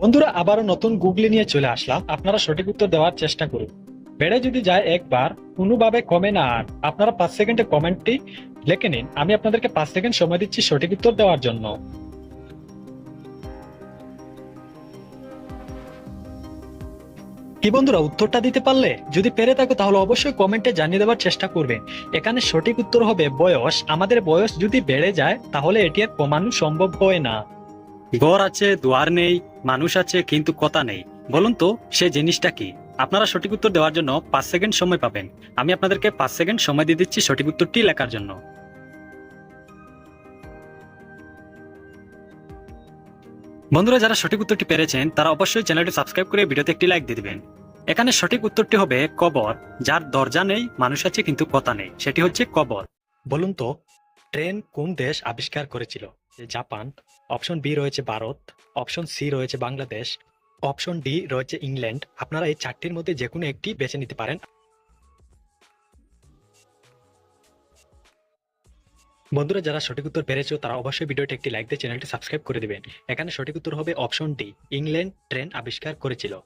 বন্ধুরা, আবারও নতুন গুগলি নিয়ে চলে আসলাম। আপনারা সঠিক উত্তর দেওয়ার চেষ্টা করুন। বেড়ে যদি যায় একবার, কোনোভাবে কমে না আর। আপনারা 5 সেকেন্ডে কমেন্টটি লিখে নিন। আমি আপনাদেরকে 5 সেকেন্ড সময় দিচ্ছি সঠিক উত্তর দেওয়ার জন্য। কি বন্ধুরা, উত্তরটা দিতে পারলে? যদি পেরে থাকো তাহলে অবশ্যই কমেন্টে জানিয়ে দেওয়ার চেষ্টা করবেন। এখানে সঠিক উত্তর হবে বয়স। আমাদের বয়স যদি বেড়ে যায় তাহলে এটি আর কমানো সম্ভব হয় না। ঘর আছে, দুয়ার নেই, মানুষ আছে কিন্তু কথা নেই। বলুন তো সে জিনিসটা কি? আপনারা সঠিক উত্তর দেওয়ার জন্য 5 সেকেন্ড সময় পাবেন। আমি আপনাদেরকে 5 সেকেন্ড সময় দিয়ে দিচ্ছি সঠিক উত্তরটি লেখার জন্য। বন্ধুরা, যারা সঠিক উত্তরটি পেরেছেন তারা অবশ্যই চ্যানেলটি সাবস্ক্রাইব করে ভিডিওতে একটি লাইক দিয়ে দিবেন। এখানে সঠিক উত্তরটি হবে কবর। যার দরজা নেই, মানুষ আছে কিন্তু কথা নেই, সেটি হচ্ছে কবর। বলুন তো ট্রেন কোন দেশ আবিষ্কার করেছিল? জাপান। অপশন বি রয়েছে ভারত। অপশন সি রয়েছে বাংলাদেশ। অপশন ডি রয়েছে ইংল্যান্ড। আপনারা এই চারটির মধ্যে যে কোনো একটি বেছে নিতে পারেন। বন্ধুরা, যারা সঠিক উত্তর পেরেছো তারা অবশ্যই ভিডিওটি একটি লাইক দিয়ে চ্যানেলটি সাবস্ক্রাইব করে দিবেন। এখানে সঠিক উত্তর হবে অপশন ডি, ইংল্যান্ড ট্রেন আবিষ্কার করেছিল।